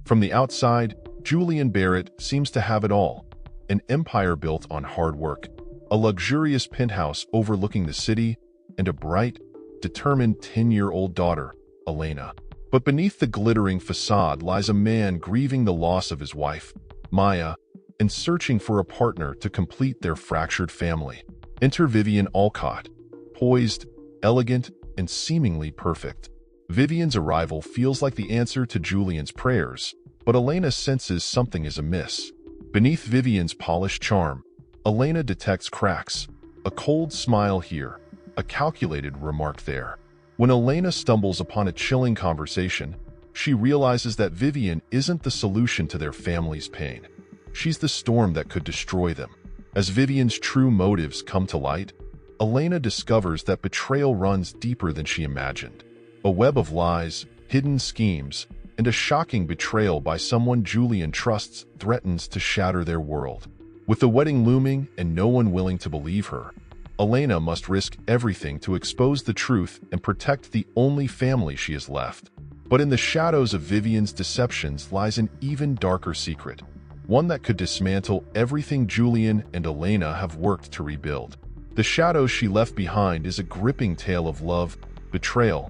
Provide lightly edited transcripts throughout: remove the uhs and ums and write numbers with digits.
From the outside, Julian Barrett seems to have it all. An empire built on hard work, a luxurious penthouse overlooking the city, and a bright, determined 10-year-old daughter, Elena. But beneath the glittering facade lies a man grieving the loss of his wife, Maya, and searching for a partner to complete their fractured family. Enter Vivian Alcott, poised, elegant, and seemingly perfect. Vivian's arrival feels like the answer to Julian's prayers, but Elena senses something is amiss. Beneath Vivian's polished charm, Elena detects cracks, a cold smile here, a calculated remark there. When Elena stumbles upon a chilling conversation, she realizes that Vivian isn't the solution to their family's pain. She's the storm that could destroy them. As Vivian's true motives come to light, Elena discovers that betrayal runs deeper than she imagined. A web of lies, hidden schemes, and a shocking betrayal by someone Julian trusts threatens to shatter their world. With the wedding looming and no one willing to believe her, Elena must risk everything to expose the truth and protect the only family she has left. But in the shadows of Vivian's deceptions lies an even darker secret, one that could dismantle everything Julian and Elena have worked to rebuild. The shadows she left behind is a gripping tale of love, betrayal,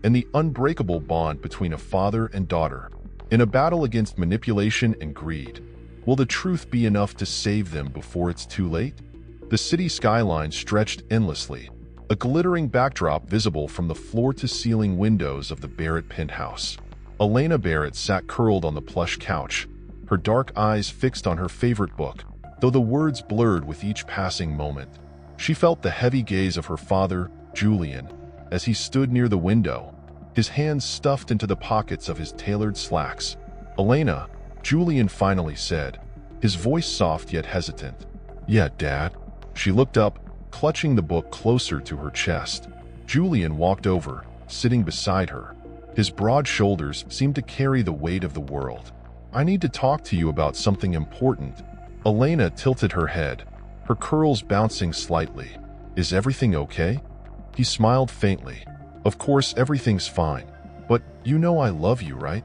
and the unbreakable bond between a father and daughter. In a battle against manipulation and greed, will the truth be enough to save them before it's too late? The city skyline stretched endlessly, a glittering backdrop visible from the floor-to-ceiling windows of the Barrett penthouse. Elena Barrett sat curled on the plush couch, her dark eyes fixed on her favorite book, though the words blurred with each passing moment. She felt the heavy gaze of her father, Julian, as he stood near the window, his hands stuffed into the pockets of his tailored slacks. "Elena," Julian finally said, his voice soft yet hesitant. "Yeah, Dad." She looked up, clutching the book closer to her chest. Julian walked over, sitting beside her. His broad shoulders seemed to carry the weight of the world. "I need to talk to you about something important." Elena tilted her head, her curls bouncing slightly. "Is everything okay?" He smiled faintly. "Of course everything's fine. But you know I love you, right?"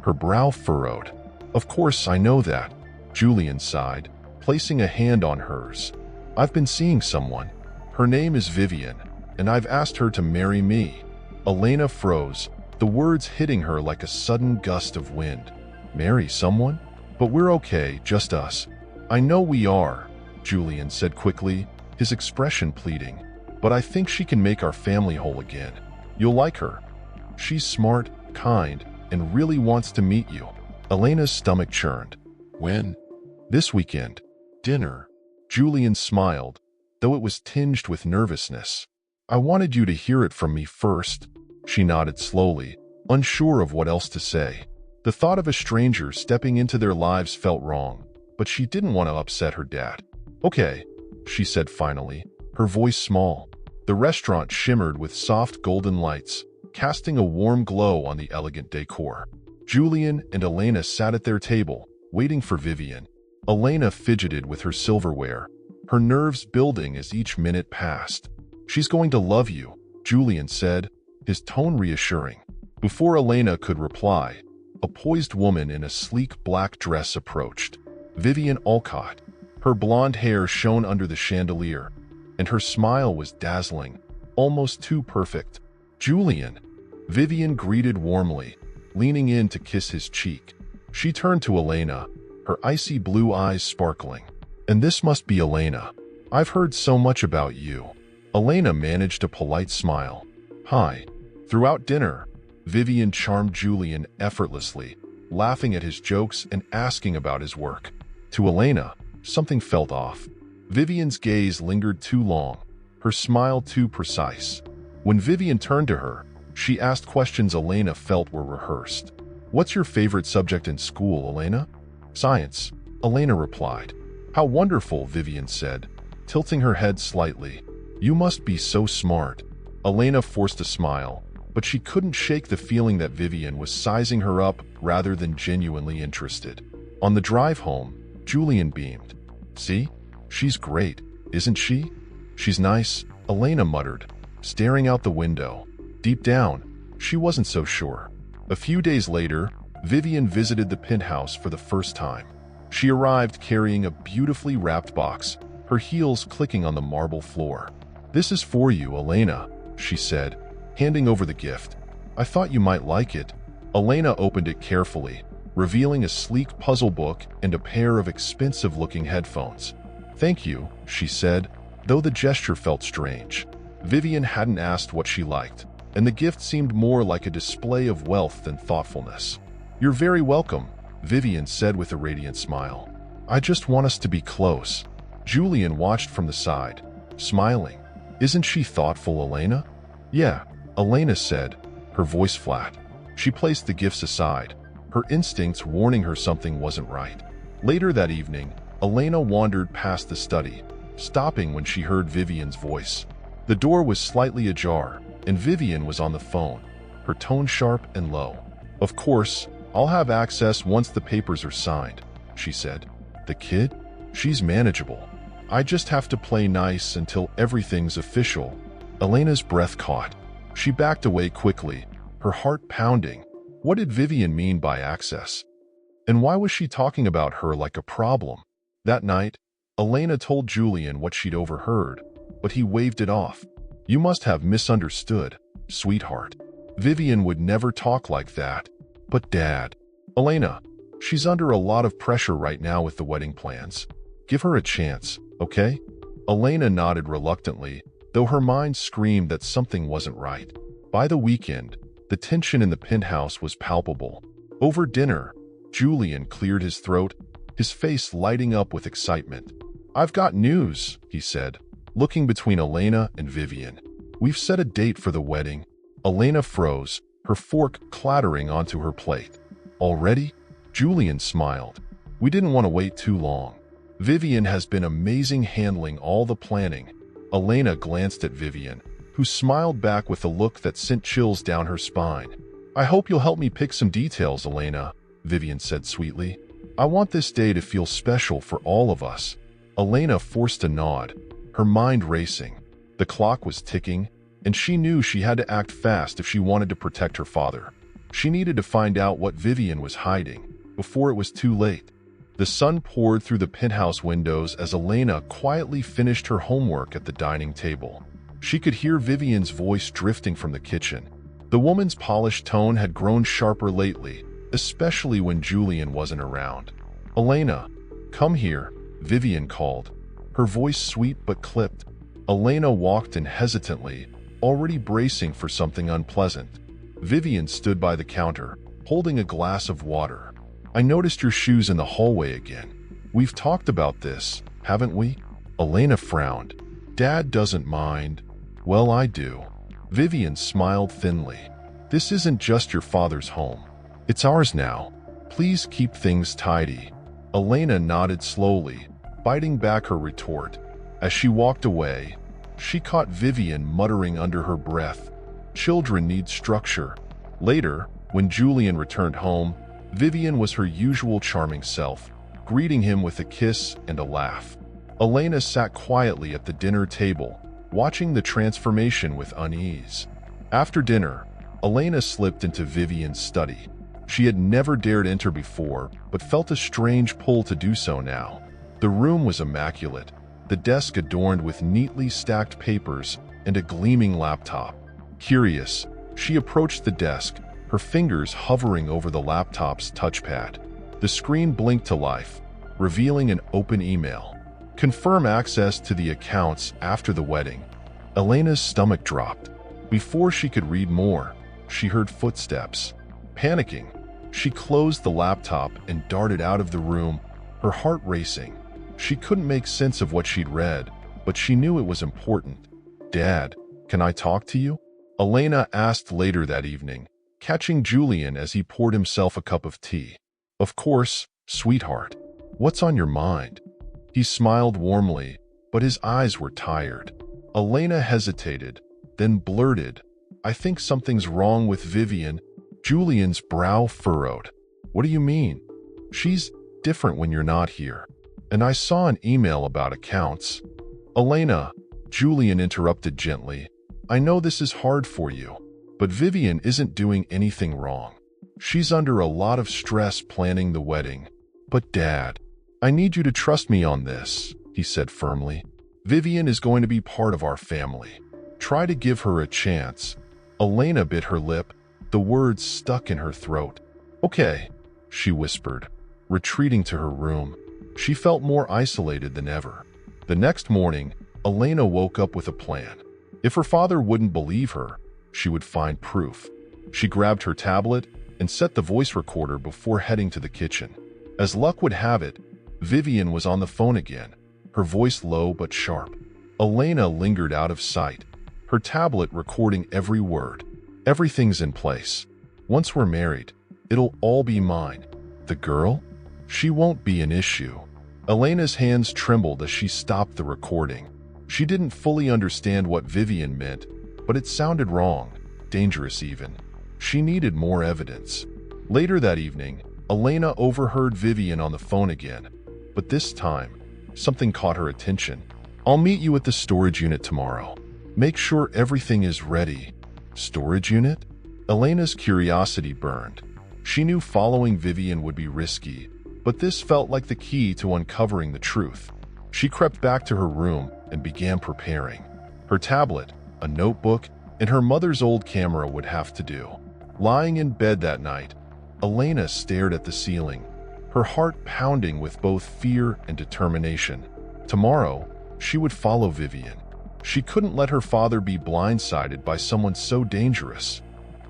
Her brow furrowed. "Of course I know that." Julian sighed, placing a hand on hers. "I've been seeing someone. Her name is Vivian, and I've asked her to marry me." Elena froze, the words hitting her like a sudden gust of wind. "Marry someone? But we're okay, just us." "I know we are," Julian said quickly, his expression pleading. "But I think she can make our family whole again. You'll like her. She's smart, kind, and really wants to meet you." Elena's stomach churned. "When?" "This weekend. Dinner." Julian smiled, though it was tinged with nervousness. "I wanted you to hear it from me first." She nodded slowly, unsure of what else to say. The thought of a stranger stepping into their lives felt wrong, but she didn't want to upset her dad. "Okay," she said finally, her voice small. The restaurant shimmered with soft golden lights, casting a warm glow on the elegant decor. Julian and Elena sat at their table, waiting for Vivian. Elena fidgeted with her silverware, her nerves building as each minute passed. "She's going to love you," Julian said, his tone reassuring. Before Elena could reply, a poised woman in a sleek black dress approached. Vivian Alcott. Her blonde hair shone under the chandelier, and her smile was dazzling, almost too perfect. "Julian," Vivian greeted warmly, leaning in to kiss his cheek. She turned to Elena, her icy blue eyes sparkling. "And this must be Elena. I've heard so much about you." Elena managed a polite smile. "Hi." Throughout dinner, Vivian charmed Julian effortlessly, laughing at his jokes and asking about his work. To Elena, something felt off. Vivian's gaze lingered too long, her smile too precise. When Vivian turned to her, she asked questions Elena felt were rehearsed. "What's your favorite subject in school, Elena?" "Science," Elena replied. "How wonderful," Vivian said, tilting her head slightly. "You must be so smart." Elena forced a smile, but she couldn't shake the feeling that Vivian was sizing her up rather than genuinely interested. On the drive home, Julian beamed. "See? She's great, isn't she?" "She's nice," Elena muttered, staring out the window. Deep down, she wasn't so sure. A few days later, Vivian visited the penthouse for the first time. She arrived carrying a beautifully wrapped box, her heels clicking on the marble floor. "This is for you, Elena," she said, handing over the gift. "I thought you might like it." Elena opened it carefully, revealing a sleek puzzle book and a pair of expensive-looking headphones. "Thank you," she said, though the gesture felt strange. Vivian hadn't asked what she liked, and the gift seemed more like a display of wealth than thoughtfulness. "You're very welcome," Vivian said with a radiant smile. "I just want us to be close." Julian watched from the side, smiling. "Isn't she thoughtful, Elena?" "Yeah," Elena said, her voice flat. She placed the gifts aside, her instincts warning her something wasn't right. Later that evening, Elena wandered past the study, stopping when she heard Vivian's voice. The door was slightly ajar, and Vivian was on the phone, her tone sharp and low. "Of course, I'll have access once the papers are signed," she said. "The kid? She's manageable. I just have to play nice until everything's official." Elena's breath caught. She backed away quickly, her heart pounding. What did Vivian mean by access? And why was she talking about her like a problem? That night, Elena told Julian what she'd overheard, but he waved it off. "You must have misunderstood, sweetheart. Vivian would never talk like that." "But Dad..." "Elena, she's under a lot of pressure right now with the wedding plans. Give her a chance, okay?" Elena nodded reluctantly, though her mind screamed that something wasn't right. By the weekend, the tension in the penthouse was palpable. Over dinner, Julian cleared his throat, his face lighting up with excitement. "I've got news," he said, looking between Elena and Vivian. "We've set a date for the wedding." Elena froze, her fork clattering onto her plate. "Already?" Julian smiled. "We didn't want to wait too long. Vivian has been amazing handling all the planning." Elena glanced at Vivian, who smiled back with a look that sent chills down her spine. "I hope you'll help me pick some details, Elena," Vivian said sweetly. "I want this day to feel special for all of us." Elena forced a nod, her mind racing. The clock was ticking, and she knew she had to act fast if she wanted to protect her father. She needed to find out what Vivian was hiding before it was too late. The sun poured through the penthouse windows as Elena quietly finished her homework at the dining table. She could hear Vivian's voice drifting from the kitchen. The woman's polished tone had grown sharper lately, especially when Julian wasn't around. "Elena, come here," Vivian called, her voice sweet but clipped. Elena walked in hesitantly, already bracing for something unpleasant. Vivian stood by the counter, holding a glass of water. "I noticed your shoes in the hallway again. We've talked about this, haven't we?" Elena frowned. "Dad doesn't mind." "Well, I do." Vivian smiled thinly. "This isn't just your father's home. It's ours now. Please keep things tidy." Elena nodded slowly, biting back her retort. As she walked away, she caught Vivian muttering under her breath, "Children need structure." Later, when Julian returned home, Vivian was her usual charming self, greeting him with a kiss and a laugh. Elena sat quietly at the dinner table, watching the transformation with unease. After dinner, Elena slipped into Vivian's study. She had never dared enter before, but felt a strange pull to do so now. The room was immaculate, the desk adorned with neatly stacked papers and a gleaming laptop. Curious, she approached the desk, her fingers hovering over the laptop's touchpad. The screen blinked to life, revealing an open email. "Confirm access to the accounts after the wedding." Elena's stomach dropped. Before she could read more, she heard footsteps. Panicking, she closed the laptop and darted out of the room, her heart racing. She couldn't make sense of what she'd read, but she knew it was important. "Dad, can I talk to you?" Elena asked later that evening, catching Julian as he poured himself a cup of tea. "Of course, sweetheart. What's on your mind?" He smiled warmly, but his eyes were tired. Elena hesitated, then blurted, "I think something's wrong with Vivian." Julian's brow furrowed. "What do you mean?" "She's different when you're not here. And I saw an email about accounts." "Elena," Julian interrupted gently, "I know this is hard for you, but Vivian isn't doing anything wrong. She's under a lot of stress planning the wedding. But Dad, I need you to trust me on this, he said firmly. Vivian is going to be part of our family. Try to give her a chance. Elena bit her lip, the words stuck in her throat. Okay, she whispered, retreating to her room. She felt more isolated than ever. The next morning, Elena woke up with a plan. If her father wouldn't believe her, she would find proof. She grabbed her tablet and set the voice recorder before heading to the kitchen. As luck would have it, Vivian was on the phone again, her voice low but sharp. Elena lingered out of sight, her tablet recording every word. Everything's in place. Once we're married, it'll all be mine. The girl? She won't be an issue. Elena's hands trembled as she stopped the recording. She didn't fully understand what Vivian meant, but it sounded wrong, dangerous even. She needed more evidence. Later that evening, Elena overheard Vivian on the phone again, but this time, something caught her attention. I'll meet you at the storage unit tomorrow. Make sure everything is ready. Storage unit? Elena's curiosity burned. She knew following Vivian would be risky, but this felt like the key to uncovering the truth. She crept back to her room and began preparing. Her tablet, a notebook, and her mother's old camera would have to do. Lying in bed that night, Elena stared at the ceiling, her heart pounding with both fear and determination. Tomorrow, she would follow Vivian. She couldn't let her father be blindsided by someone so dangerous.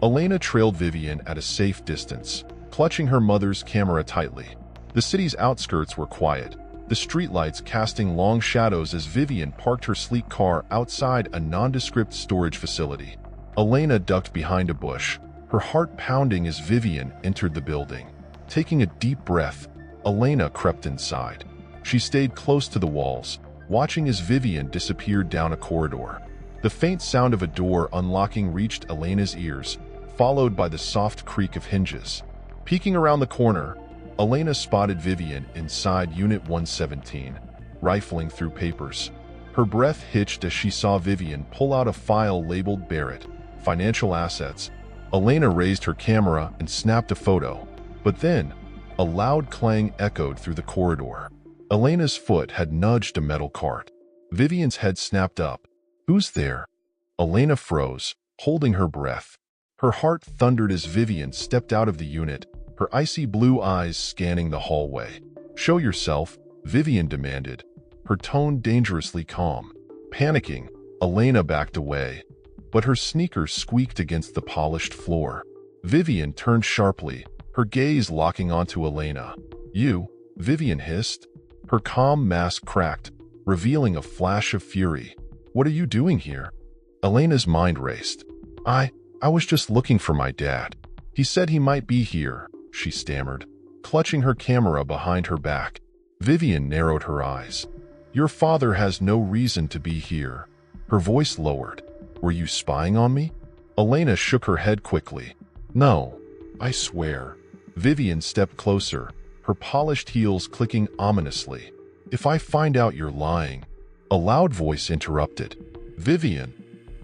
Elena trailed Vivian at a safe distance, clutching her mother's camera tightly. The city's outskirts were quiet, the streetlights casting long shadows as Vivian parked her sleek car outside a nondescript storage facility. Elena ducked behind a bush, her heart pounding as Vivian entered the building. Taking a deep breath, Elena crept inside. She stayed close to the walls, watching as Vivian disappeared down a corridor. The faint sound of a door unlocking reached Elena's ears, followed by the soft creak of hinges. Peeking around the corner, Elena spotted Vivian inside Unit 117, rifling through papers. Her breath hitched as she saw Vivian pull out a file labeled Barrett, Financial Assets. Elena raised her camera and snapped a photo, but then a loud clang echoed through the corridor. Elena's foot had nudged a metal cart. Vivian's head snapped up. Who's there? Elena froze, holding her breath. Her heart thundered as Vivian stepped out of the unit, her icy blue eyes scanning the hallway. Show yourself, Vivian demanded, her tone dangerously calm. Panicking, Elena backed away, but her sneakers squeaked against the polished floor. Vivian turned sharply, her gaze locking onto Elena. You, Vivian hissed. Her calm mask cracked, revealing a flash of fury. What are you doing here? Elena's mind raced. I was just looking for my dad. He said he might be here, she stammered, clutching her camera behind her back. Vivian narrowed her eyes. Your father has no reason to be here. Her voice lowered. Were you spying on me? Elena shook her head quickly. No, I swear. Vivian stepped closer, her polished heels clicking ominously. If I find out you're lying. A loud voice interrupted. Vivian.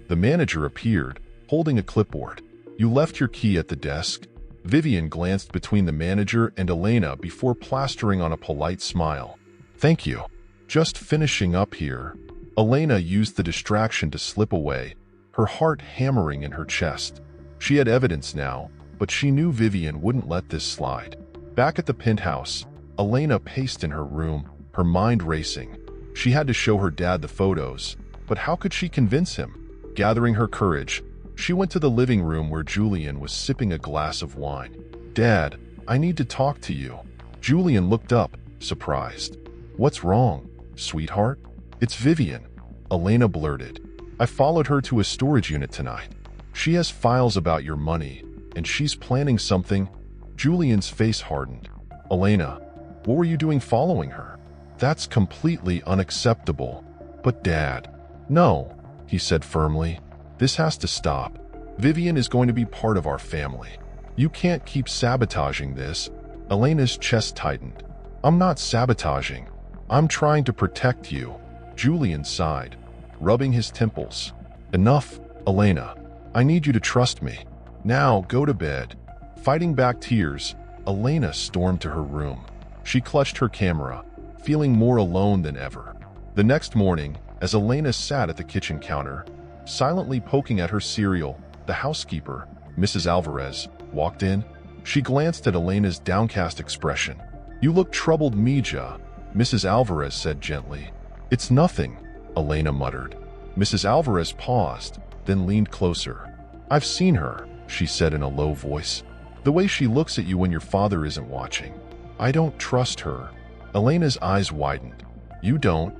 The manager appeared, holding a clipboard. You left your key at the desk? Vivian glanced between the manager and Elena before plastering on a polite smile. Thank you. Just finishing up here. Elena used the distraction to slip away, her heart hammering in her chest. She had evidence now, but she knew Vivian wouldn't let this slide. Back at the penthouse, Elena paced in her room, her mind racing. She had to show her dad the photos, but how could she convince him? Gathering her courage, she went to the living room where Julian was sipping a glass of wine. Dad, I need to talk to you. Julian looked up, surprised. What's wrong, sweetheart? It's Vivian, Elena blurted. I followed her to a storage unit tonight. She has files about your money, and she's planning something. Julian's face hardened. Elena, what were you doing following her? That's completely unacceptable. But Dad, no, he said firmly. This has to stop. Vivian is going to be part of our family. You can't keep sabotaging this. Elena's chest tightened. I'm not sabotaging. I'm trying to protect you. Julian sighed, rubbing his temples. Enough, Elena. I need you to trust me. Now go to bed. Fighting back tears, Elena stormed to her room. She clutched her camera, feeling more alone than ever. The next morning, as Elena sat at the kitchen counter, silently poking at her cereal, the housekeeper, Mrs. Alvarez, walked in. She glanced at Elena's downcast expression. "You look troubled, Mija," Mrs. Alvarez said gently. "It's nothing," Elena muttered. Mrs. Alvarez paused, then leaned closer. "I've seen her," she said in a low voice. "The way she looks at you when your father isn't watching. I don't trust her." Elena's eyes widened. "You don't?"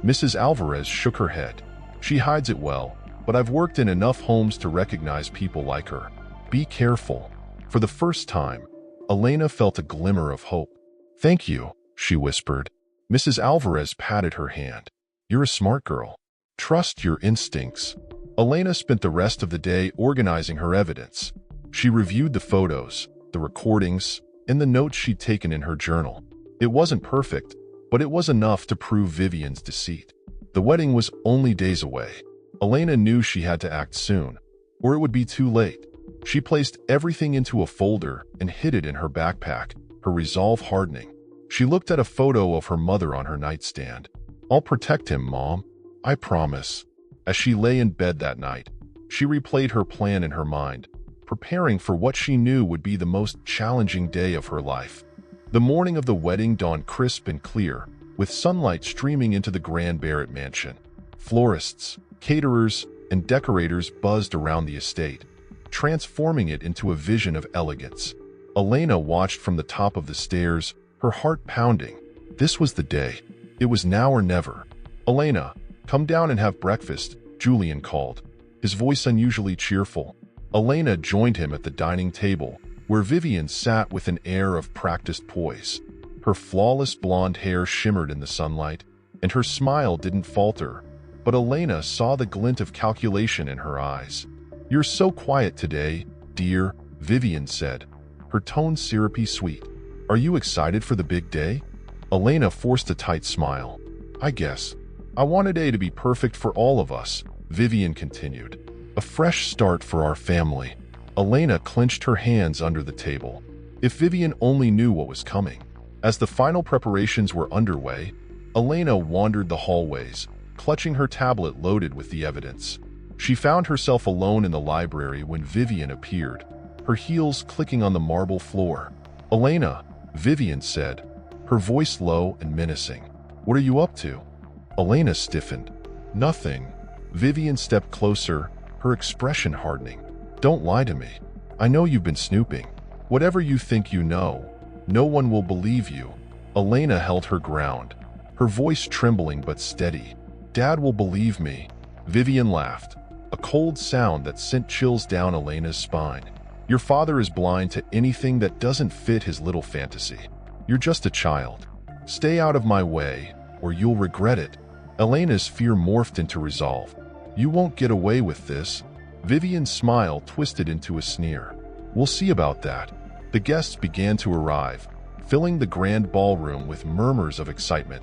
Mrs. Alvarez shook her head. "She hides it well, but I've worked in enough homes to recognize people like her. Be careful." For the first time, Elena felt a glimmer of hope. "Thank you," she whispered. Mrs. Alvarez patted her hand. "You're a smart girl. Trust your instincts." Elena spent the rest of the day organizing her evidence. She reviewed the photos, the recordings, and the notes she'd taken in her journal. It wasn't perfect, but it was enough to prove Vivian's deceit. The wedding was only days away. Elena knew she had to act soon, or it would be too late. She placed everything into a folder and hid it in her backpack, her resolve hardening. She looked at a photo of her mother on her nightstand. "I'll protect him, Mom. I promise." As she lay in bed that night, she replayed her plan in her mind, preparing for what she knew would be the most challenging day of her life. The morning of the wedding dawned crisp and clear, with sunlight streaming into the grand Barrett mansion. Florists, caterers, and decorators buzzed around the estate, transforming it into a vision of elegance. Elena watched from the top of the stairs, her heart pounding. This was the day. It was now or never. "Elena, come down and have breakfast," Julian called, his voice unusually cheerful. Elena joined him at the dining table, where Vivian sat with an air of practiced poise. Her flawless blonde hair shimmered in the sunlight, and her smile didn't falter, but Elena saw the glint of calculation in her eyes. "You're so quiet today, dear," Vivian said, her tone syrupy sweet. "Are you excited for the big day?" Elena forced a tight smile. "I guess. I want today to be perfect for all of us," Vivian continued. "A fresh start for our family." Elena clenched her hands under the table. If Vivian only knew what was coming. As the final preparations were underway, Elena wandered the hallways, clutching her tablet loaded with the evidence. She found herself alone in the library when Vivian appeared, her heels clicking on the marble floor. "Elena," Vivian said, her voice low and menacing. "What are you up to?" Elena stiffened. "Nothing." Vivian stepped closer, her expression hardening. "Don't lie to me. I know you've been snooping. Whatever you think you know, no one will believe you." Elena held her ground, her voice trembling but steady. "Dad will believe me." Vivian laughed, a cold sound that sent chills down Elena's spine. "Your father is blind to anything that doesn't fit his little fantasy. You're just a child. Stay out of my way, or you'll regret it." Elena's fear morphed into resolve. "You won't get away with this." Vivian's smile twisted into a sneer. "We'll see about that." The guests began to arrive, filling the grand ballroom with murmurs of excitement.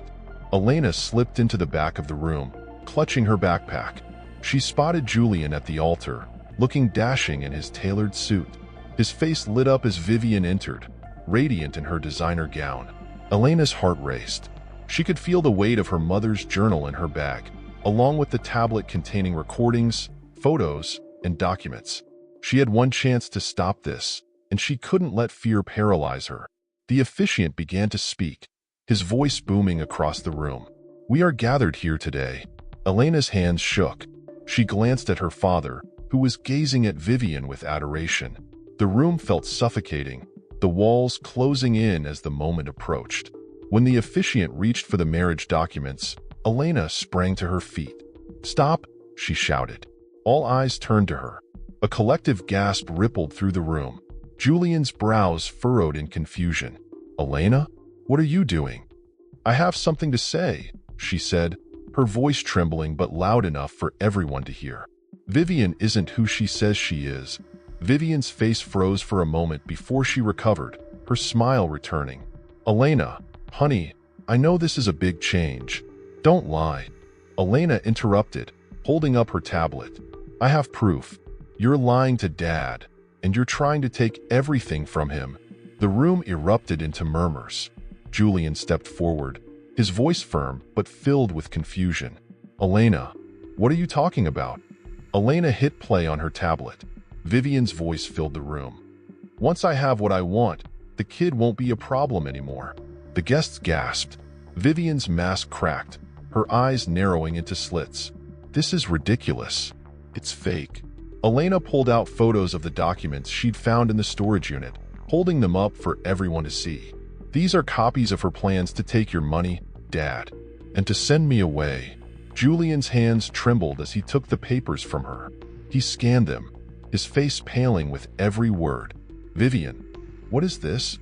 Elena slipped into the back of the room, clutching her backpack. She spotted Julian at the altar, looking dashing in his tailored suit. His face lit up as Vivian entered, radiant in her designer gown. Elena's heart raced. She could feel the weight of her mother's journal in her bag, along with the tablet containing recordings, photos, and documents. She had one chance to stop this, and she couldn't let fear paralyze her. The officiant began to speak, his voice booming across the room. "We are gathered here today." Elena's hands shook. She glanced at her father, who was gazing at Vivian with adoration. The room felt suffocating, the walls closing in as the moment approached. When the officiant reached for the marriage documents, Elena sprang to her feet. "Stop!" she shouted. All eyes turned to her. A collective gasp rippled through the room. Julian's brows furrowed in confusion. "Elena, what are you doing?" "I have something to say," she said, her voice trembling but loud enough for everyone to hear. "Vivian isn't who she says she is." Vivian's face froze for a moment before she recovered, her smile returning. "Elena, honey, I know this is a big change. Don't lie." Elena interrupted, holding up her tablet. "I have proof. You're lying to Dad." and you're trying to take everything from him." The room erupted into murmurs. Julian stepped forward, his voice firm but filled with confusion. "Elena, what are you talking about?" Elena hit play on her tablet. Vivian's voice filled the room. "Once I have what I want, the kid won't be a problem anymore." The guests gasped. Vivian's mask cracked, her eyes narrowing into slits. "This is ridiculous. It's fake." Elena pulled out photos of the documents she'd found in the storage unit, holding them up for everyone to see. "These are copies of her plans to take your money, Dad, and to send me away." Julian's hands trembled as he took the papers from her. He scanned them, his face paling with every word. "Vivian, what is this?"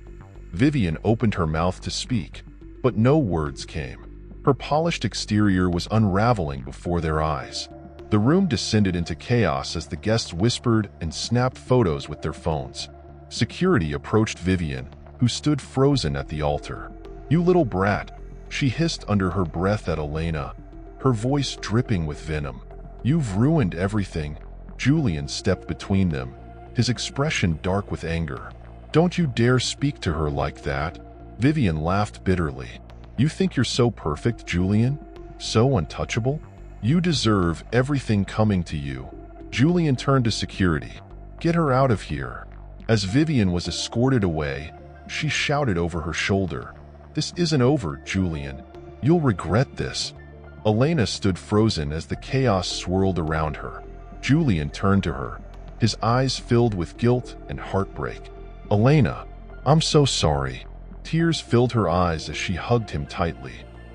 Vivian opened her mouth to speak, but no words came. Her polished exterior was unraveling before their eyes. The room descended into chaos as the guests whispered and snapped photos with their phones. Security approached Vivian, who stood frozen at the altar. "You little brat," she hissed under her breath at Elena, her voice dripping with venom. "You've ruined everything." Julian stepped between them, his expression dark with anger. "Don't you dare speak to her like that." Vivian laughed bitterly. "You think you're so perfect, Julian? So untouchable? You deserve everything coming to you." Julian turned to security. "Get her out of here." As Vivian was escorted away, she shouted over her shoulder, "This isn't over, Julian. You'll regret this." Elena stood frozen as the chaos swirled around her. Julian turned to her, his eyes filled with guilt and heartbreak. "Elena, I'm so sorry." Tears filled her eyes as she hugged him tightly.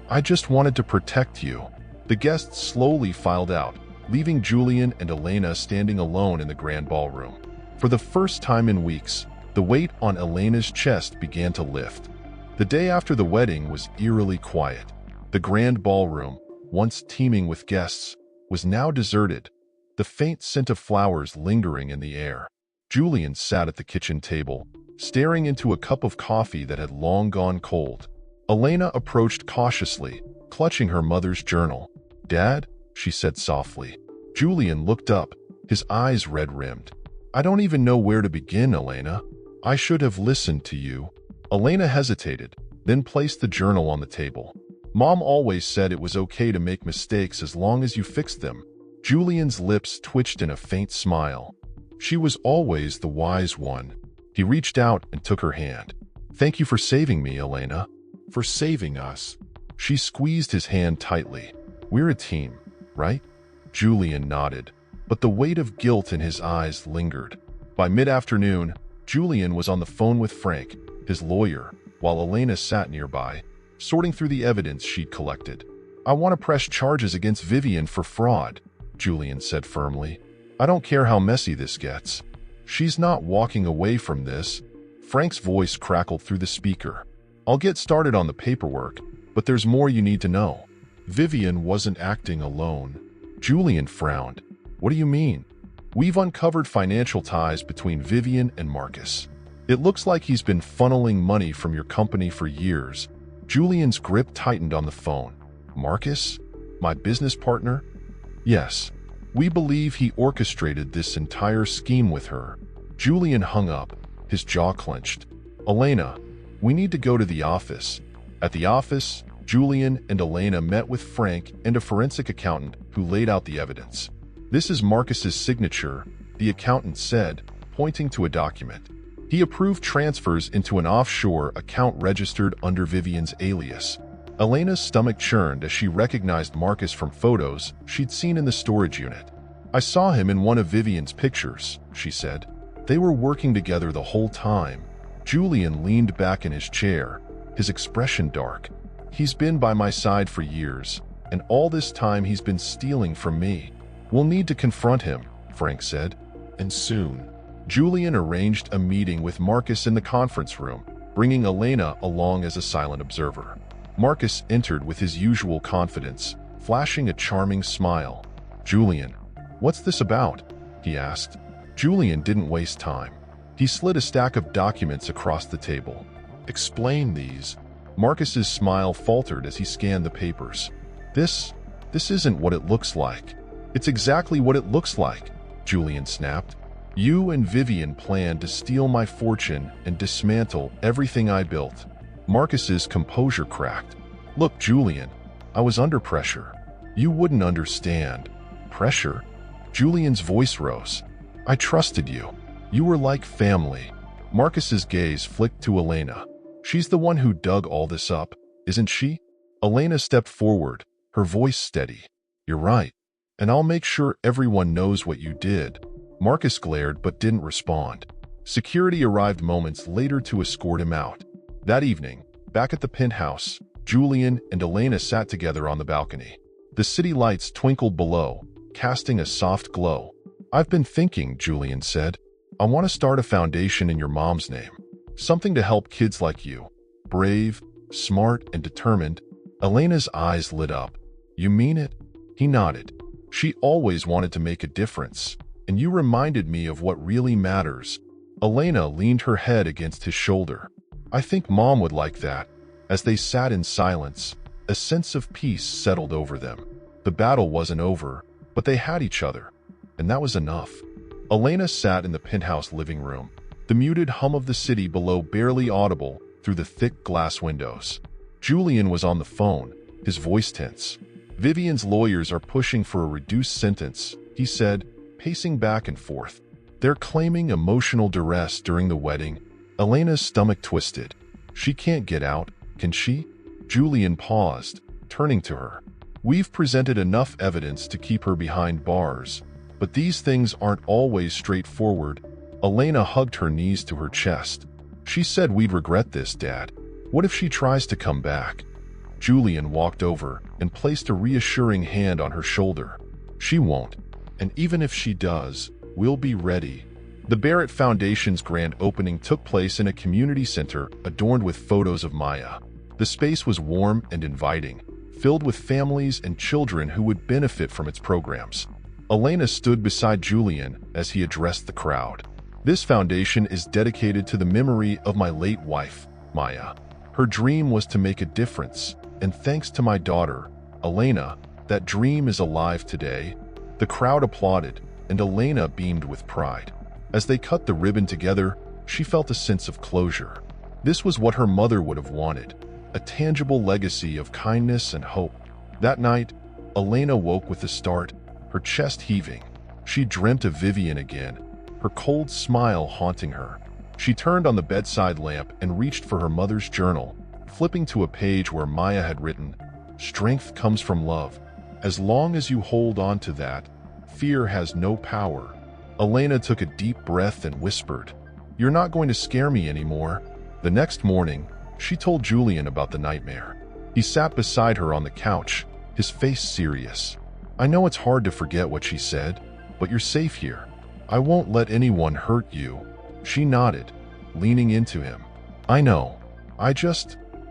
"I just wanted to protect you." The guests slowly filed out, leaving Julian and Elena standing alone in the grand ballroom. For the first time in weeks, the weight on Elena's chest began to lift. The day after the wedding was eerily quiet. The grand ballroom, once teeming with guests, was now deserted, the faint scent of flowers lingering in the air. Julian sat at the kitchen table, staring into a cup of coffee that had long gone cold. Elena approached cautiously, clutching her mother's journal. "Dad?" she said softly. Julian looked up, his eyes red-rimmed. "I don't even know where to begin, Elena. I should have listened to you." Elena hesitated, then placed the journal on the table. "Mom always said it was okay to make mistakes as long as you fixed them." Julian's lips twitched in a faint smile. She was always the wise one. He reached out and took her hand. "Thank you for saving me, Elena." "For saving us." She squeezed his hand tightly. "We're a team, right?" Julian nodded, but the weight of guilt in his eyes lingered. By mid-afternoon, Julian was on the phone with Frank, his lawyer, while Elena sat nearby, sorting through the evidence she'd collected. "I want to press charges against Vivian for fraud," Julian said firmly. "I don't care how messy this gets. She's not walking away from this." Frank's voice crackled through the speaker. "I'll get started on the paperwork, but there's more you need to know." Vivian wasn't acting alone. Julian frowned. "What do you mean?" "We've uncovered financial ties between Vivian and Marcus. It looks like he's been funneling money from your company for years." Julian's grip tightened on the phone. "Marcus? My business partner?" "Yes. We believe he orchestrated this entire scheme with her." Julian hung up, his jaw clenched. "Elena, we need to go to the office." At the office, Julian and Elena met with Frank and a forensic accountant who laid out the evidence. "This is Marcus's signature," the accountant said, pointing to a document. "He approved transfers into an offshore account registered under Vivian's alias." Elena's stomach churned as she recognized Marcus from photos she'd seen in the storage unit. "I saw him in one of Vivian's pictures," she said. "They were working together the whole time." Julian leaned back in his chair, his expression dark. "He's been by my side for years, and all this time he's been stealing from me." "We'll need to confront him," Frank said. "And soon." Julian arranged a meeting with Marcus in the conference room, bringing Elena along as a silent observer. Marcus entered with his usual confidence, flashing a charming smile. "Julian, what's this about?" he asked. Julian didn't waste time. He slid a stack of documents across the table. "Explain these." Marcus's smile faltered as he scanned the papers. This isn't what it looks like." "It's exactly what it looks like," Julian snapped. You and Vivian planned to steal my fortune and dismantle everything I built. Marcus's composure cracked. Look, Julian, I was under pressure. You wouldn't understand. Pressure? Julian's voice rose. I trusted you. You were like family. Marcus's gaze flicked to Elena. She's the one who dug all this up, isn't she? Elena stepped forward, her voice steady. You're right. And I'll make sure everyone knows what you did. Marcus glared but didn't respond. Security arrived moments later to escort him out. That evening, back at the penthouse, Julian and Elena sat together on the balcony. The city lights twinkled below, casting a soft glow. I've been thinking, Julian said. I want to start a foundation in your mom's name. Something to help kids like you. Brave, smart, and determined. Elena's eyes lit up. You mean it? He nodded. She always wanted to make a difference, and you reminded me of what really matters. Elena leaned her head against his shoulder. I think Mom would like that. As they sat in silence, a sense of peace settled over them. The battle wasn't over, but they had each other, and that was enough. Elena sat in the penthouse living room, the muted hum of the city below barely audible through the thick glass windows. Julian was on the phone, his voice tense. Vivian's lawyers are pushing for a reduced sentence, he said, pacing back and forth. They're claiming emotional duress during the wedding. Elena's stomach twisted. She can't get out, can she? Julian paused, turning to her. We've presented enough evidence to keep her behind bars, but these things aren't always straightforward. Elena hugged her knees to her chest. She said we'd regret this, Dad. What if she tries to come back? Julian walked over and placed a reassuring hand on her shoulder. She won't, and even if she does, we'll be ready. The Barrett Foundation's grand opening took place in a community center adorned with photos of Maya. The space was warm and inviting, filled with families and children who would benefit from its programs. Elena stood beside Julian as he addressed the crowd. This foundation is dedicated to the memory of my late wife, Maya. Her dream was to make a difference, and thanks to my daughter, Elena, that dream is alive today. The crowd applauded, and Elena beamed with pride. As they cut the ribbon together, she felt a sense of closure. This was what her mother would have wanted, a tangible legacy of kindness and hope. That night, Elena woke with a start, her chest heaving. She dreamt of Vivian again, her cold smile haunting her. She turned on the bedside lamp and reached for her mother's journal, flipping to a page where Maya had written, "Strength comes from love. As long as you hold on to that, fear has no power." Elena took a deep breath and whispered, "You're not going to scare me anymore." The next morning, she told Julian about the nightmare. He sat beside her on the couch, his face serious. "I know it's hard to forget what she said, but you're safe here. I won't let anyone hurt you." She nodded, leaning into him. "I know.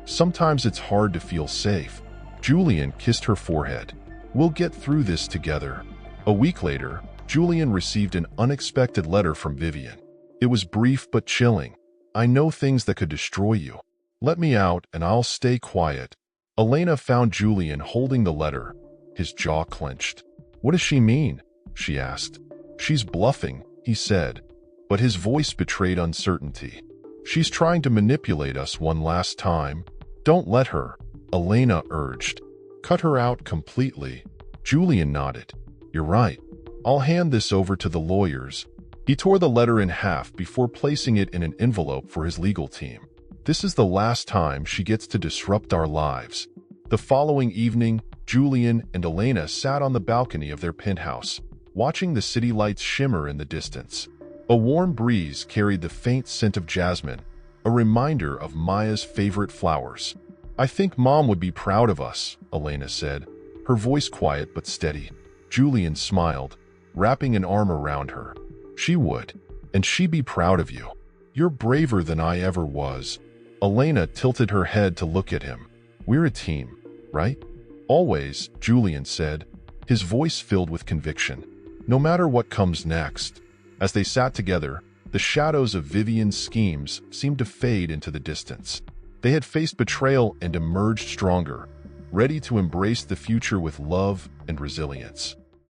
Sometimes it's hard to feel safe." Julian kissed her forehead. "We'll get through this together." A week later, Julian received an unexpected letter from Vivian. It was brief but chilling. "I know things that could destroy you. Let me out and I'll stay quiet." Elena found Julian holding the letter, his jaw clenched. "What does she mean?" she asked. "She's bluffing," he said, but his voice betrayed uncertainty. "She's trying to manipulate us one last time." "Don't let her," Elena urged. "Cut her out completely." Julian nodded. "You're right. I'll hand this over to the lawyers." He tore the letter in half before placing it in an envelope for his legal team. "This is the last time she gets to disrupt our lives." The following evening, Julian and Elena sat on the balcony of their penthouse, watching the city lights shimmer in the distance. A warm breeze carried the faint scent of jasmine, a reminder of Maya's favorite flowers. "I think Mom would be proud of us," Elena said, her voice quiet but steady. Julian smiled, wrapping an arm around her. "She would, and she'd be proud of you. You're braver than I ever was." Elena tilted her head to look at him. "We're a team, right?" "Always," Julian said, his voice filled with conviction. "No matter what comes next." As they sat together, the shadows of Vivian's schemes seemed to fade into the distance. They had faced betrayal and emerged stronger, ready to embrace the future with love and resilience.